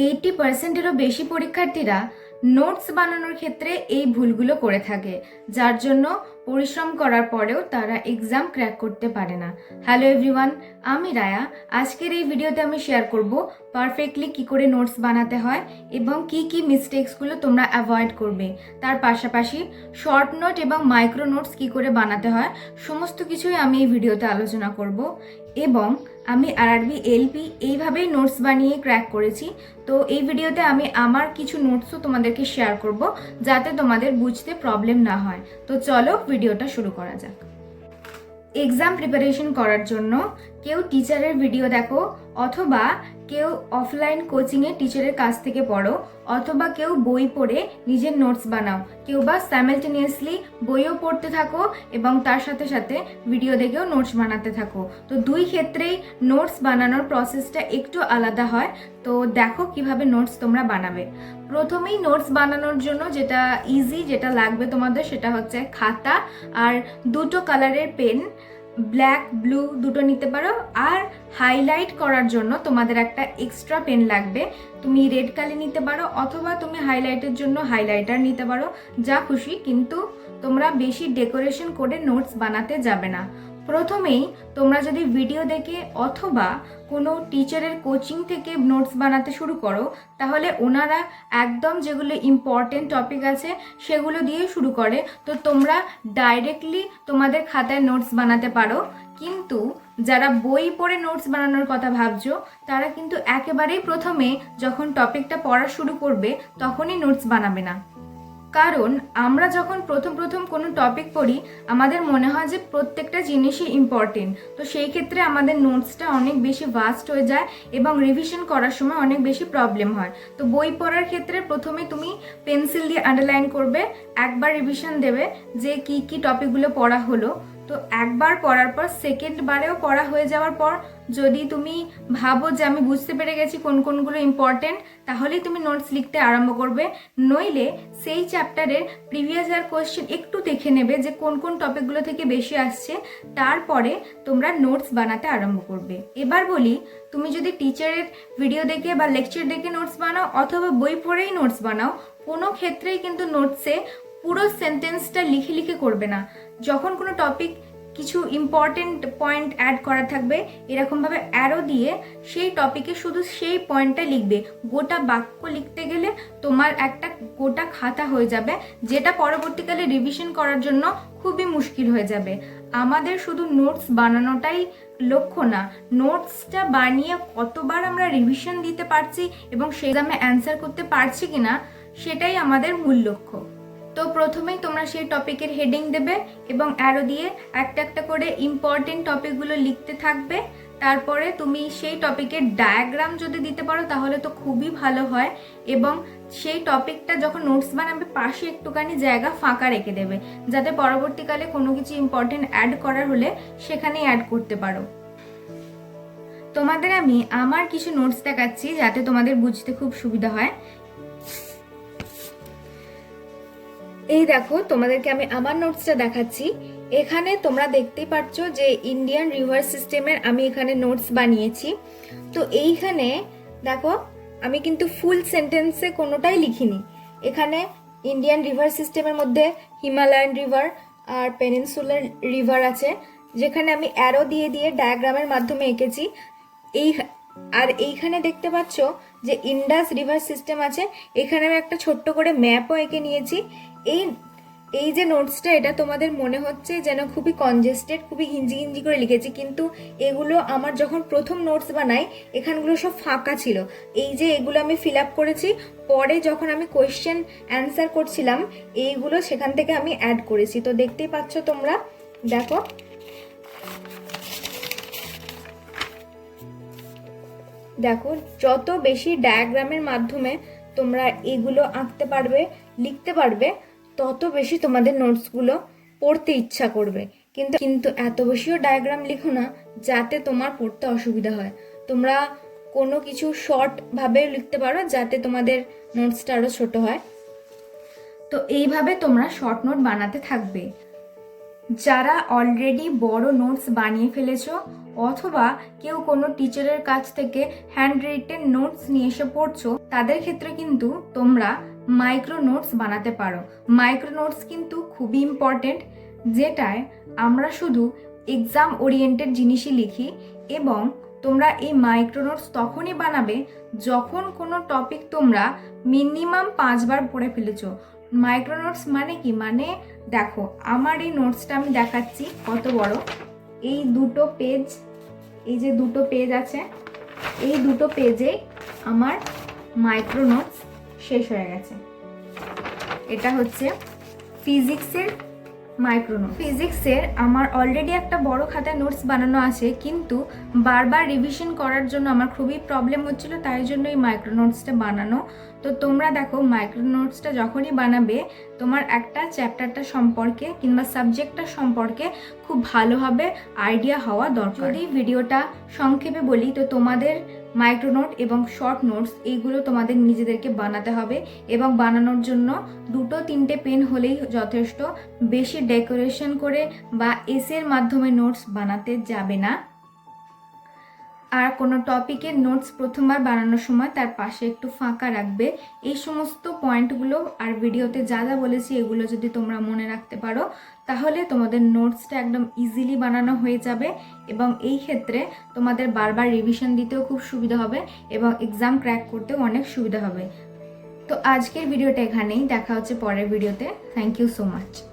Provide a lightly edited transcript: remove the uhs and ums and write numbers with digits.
80%-এরও বেশি পরীক্ষার্থীরা নোটস বানানোর ক্ষেত্রে এই ভুলগুলো করে থাকে, যার জন্য পরিশ্রম করার পরেও তারা এক্সাম ক্র্যাক করতে পারে না। হ্যালো এভরিওয়ান, আমি রায়া। আজকের এই ভিডিওতে আমি শেয়ার করব পারফেক্টলি কি করে নোটস বানাতে হয় এবং কি মিস্টেক্সগুলো তোমরা অ্যাভয়েড করবে। তার পাশাপাশি শর্ট নোট এবং মাইক্রো নোটস কি করে বানাতে হয় সমস্ত কিছুই আমি এই ভিডিওতে আলোচনা করব। এবং আমি আরআরবি এলপি এইভাবেই নোটস বানিয়ে ক্র্যাক করেছি। তো এই ভিডিওতে আমি আমার কিছু নোটসও তোমাদেরকে শেয়ার করব, যাতে তোমাদের বুঝতে প্রবলেম না হয়। তো চলো ভিডিওটা শুরু করা যাক। এক্সাম প্রিপারেশন করার জন্য কেউ টিচারের ভিডিও দেখো, অথবা কেউ অফলাইন কোচিংয়ে টিচারের কাছ থেকে পড়ো, অথবা কেউ বই পড়ে নিজের নোটস বানাও, কেউ বা সাইমালটেনিয়াসলি বইও পড়তে থাকো এবং তার সাথে সাথে ভিডিও দেখেও নোটস বানাতে থাকো। তো দুই ক্ষেত্রেই নোটস বানানোর প্রসেসটা একটু আলাদা হয়। তো দেখো কিভাবে নোটস তোমরা বানাবে। প্রথমেই নোটস বানানোর জন্য যেটা লাগবে তোমাদের, সেটা হচ্ছে খাতা আর দুটো কালারের পেন, ব্ল্যাক ব্লু দুটো নিতে পারো। আর হাইলাইট করার জন্য তোমাদের একটা এক্সট্রা পেন লাগবে। তুমি রেড কালি নিতে পারো, অথবা তুমি হাইলাইটের জন্য হাইলাইটার নিতে পারো, যা খুশি। কিন্তু তোমরা বেশি ডেকোরেশন করে নোটস বানাতে যাবে না। প্রথমেই তোমরা যদি ভিডিও দেখে অথবা কোনো টিচারের কোচিং থেকে নোটস বানাতে শুরু করো, তাহলে ওনারা একদম যেগুলো ইম্পর্টেন্ট টপিক আছে সেগুলো দিয়ে শুরু করে। তো তোমরা ডাইরেক্টলি তোমাদের খাতায় নোটস বানাতে পারো। কিন্তু যারা বই পড়ে নোটস বানানোর কথা ভাবছো, তারা কিন্তু একেবারেই প্রথমে যখন টপিকটা পড়া শুরু করবে তখনই নোটস বানাবে না। কারণ আমরা যখন প্রথম কোনো টপিক পড়ি, আমাদের মনে হয় যে প্রত্যেকটা জিনিসই ইম্পর্টেন্ট। তো সেই ক্ষেত্রে আমাদের নোটসটা অনেক বেশি ভাস্ট হয়ে যায় এবং রিভিশন করার সময় অনেক বেশি প্রবলেম হয়। তো বই পড়ার ক্ষেত্রে প্রথমে তুমি পেন্সিল দিয়ে আন্ডারলাইন করবে, একবার রিভিশন দেবে যে কি টপিকগুলো পড়া হলো। তো একবার পড়ার পর সেকেন্ড বারেও পড়া হয়ে যাওয়ার পর যদি তুমি ভাবো যে আমি বুঝতে পেরে গেছি কোনগুলো ইম্পর্টেন্ট, তাহলেই তুমি নোটস লিখতে আরম্ভ করবে। নইলে সেই চ্যাপ্টারের প্রিভিয়াস ইয়ার কোয়েশ্চেন একটু দেখে নেবে যে কোন টপিকগুলো থেকে বেশি আসছে, তারপরে তোমরা নোটস বানাতে আরম্ভ করবে। এবার বলি, তুমি যদি টিচারের ভিডিও দেখে বা লেকচার দেখে নোটস বানাও, অথবা বই পড়েই নোটস বানাও, কোনো ক্ষেত্রেই কিন্তু নোটসে পুরো সেন্টেন্সটা লিখে করবে না। যখন কোনো টপিক কিছু ইম্পর্টেন্ট পয়েন্ট অ্যাড করা থাকবে, এরকমভাবে অ্যারো দিয়ে সেই টপিকে শুধু সেই পয়েন্টটা লিখবে। গোটা বাক্য লিখতে গেলে তোমার একটা গোটা খাতা হয়ে যাবে, যেটা পরবর্তীকালে রিভিশন করার জন্য খুবই মুশকিল হয়ে যাবে। আমাদের শুধু নোটস বানানোটাই লক্ষ্য না, নোটসটা বানিয়ে কতবার আমরা রিভিশন দিতে পারছি এবং সেই এক্সামে অ্যান্সার করতে পারছি কিনা, সেটাই আমাদের মূল লক্ষ্য। তো প্রথমেই তোমরা সেই টপিকের হেডিং দেবে এবং অ্যারো দিয়ে একটা করে ইম্পর্টেন্ট টপিকগুলো লিখতে থাকবে। তারপরে তুমি সেই টপিকের ডায়াগ্রাম যদি দিতে পারো তাহলে তো খুবই ভালো হয়। এবং সেই টপিকটা যখন নোটস বানাবে, পাশে একটুখানি জায়গা ফাঁকা রেখে দেবে, যাতে পরবর্তীকালে কোনো কিছু ইম্পর্টেন্ট অ্যাড করার হলে সেখানেই অ্যাড করতে পারো। তোমাদের আমি আমার কিছু নোটস দেখাচ্ছি, যাতে তোমাদের বুঝতে খুব সুবিধা হয়। এই দেখো, তোমাদেরকে আমি আমার নোটসটা দেখাচ্ছি। এখানে তোমরা দেখতেই পাচ্ছ যে ইন্ডিয়ান রিভার সিস্টেমের আমি এখানে নোটস বানিয়েছি। তো এইখানে দেখো, আমি কিন্তু ফুল সেন্টেন্সে কোনোটাই লিখিনি। এখানে ইন্ডিয়ান রিভার সিস্টেমের মধ্যে হিমালয়ান রিভার আর পেনিনসুলার রিভার আছে, যেখানে আমি অ্যারো দিয়ে ডায়াগ্রামের মাধ্যমে এঁকেছি। এইখানে দেখতে পাচ্ছ যে ইন্ডাস রিভার সিস্টেম আছে, এখানে আমি একটা ছোট্ট করে ম্যাপও এঁকে নিয়েছি। এই যে নোটসটা, এটা তোমাদের মনে হচ্ছে যেন খুবই কনজেস্টেড, খুবই হিঞ্জি করে লিখেছি, কিন্তু এগুলো আমার যখন প্রথম নোটস বানাই, এখানগুলো সব ফাঁকা ছিল। এই যে এগুলো আমি ফিল আপ করেছি, পরে যখন আমি কোয়েশ্চেন অ্যান্সার করছিলাম, এইগুলো সেখান থেকে আমি অ্যাড করেছি। তো দেখতেই পাচ্ছ তোমরা, দেখো যত বেশি ডায়াগ্রামের মাধ্যমে তোমরা এগুলো আঁকতে পারবে, লিখতে পারবে, তত বেশি তোমাদের নোটসগুলো পড়তে ইচ্ছা করবে। কিন্তু এত বেশিও ডায়াগ্রাম লিখো না যাতে তোমার পড়তে অসুবিধা হয়। তোমরা কোনো কিছু শর্ট ভাবে লিখতে পারো, যাতে তোমাদের নোটসটা আরো ছোট হয়। তো এইভাবে তোমরা শর্ট নোট বানাতে থাকবে। যারা অলরেডি বড় নোটস বানিয়ে ফেলেছো অথবা কেউ কোনো টিচারের কাছ থেকে হ্যান্ড রিটেন নোটস নিয়ে এসে পড়ছো, তাদের ক্ষেত্রে কিন্তু তোমরা মাইক্রো নোটস বানাতে পারো। মাইক্রো নোটস কিন্তু খুবই ইম্পর্টেন্ট, যেটায় আমরা শুধু এক্সাম ওরিয়েন্টেড জিনিসই লিখি এবং তোমরা এই মাইক্রো নোটস তখনই বানাবে যখন কোনো টপিক তোমরা মিনিমাম 5 বার পড়ে ফেলেছো। মাইক্রো নোটস মানে কি, মানে দেখো আমার এই নোটসটা আমি দেখাচ্ছি কত বড়। এই দুটো পেজ, এই যে দুটো পেজ আছে, এই দুটো পেজে আমার মাইক্রো নোটস শেষ হয়ে গেছে। এটা হচ্ছে ফিজিক্সের মাইক্রো নোট। ফিজিক্সের আমার অলরেডি একটা বড় খাতায় নোটস বানানো আছে, কিন্তু বারবার রিভিশন করার জন্য আমার খুবই প্রবলেম হচ্ছিল, তাই জন্য এই মাইক্রো নোটসটা বানানো। তো তোমরা দেখো মাইক্রো নোটসটা যখনই বানাবে তোমার একটা চ্যাপ্টারটা সম্পর্কে কিংবা সাবজেক্টটা সম্পর্কে খুব ভালোভাবে আইডিয়া হওয়া দরকার। যদি ভিডিওটা সংক্ষেপে বলি তো তোমাদের মাইক্রোনোট এবং শর্ট নোটস এইগুলো তোমাদের নিজেদেরকে বানাতে হবে এবং বানানোর জন্য 2-3টে পেন হলেই যথেষ্ট। বেশি ডেকোরেশন করে বা এসের মাধ্যমে নোটস বানাতে যাবে না। আর কোনো টপিকের নোটস প্রথমবার বানানোর সময় তার পাশে একটু ফাঁকা রাখবে। এই সমস্ত পয়েন্টগুলো আর ভিডিওতে যা যা বলেছি এগুলো যদি তোমরা মনে রাখতে পারো তাহলে তোমাদের নোটসটা একদম ইজিলি বানানো হয়ে যাবে এবং এই ক্ষেত্রে তোমাদের বারবার রিভিশন দিতেও খুব সুবিধা হবে এবং এক্সাম ক্র্যাক করতেও অনেক সুবিধা হবে। তো আজকের ভিডিওটা এখানেই, দেখা হচ্ছে পরের ভিডিওতে। Thank you so much.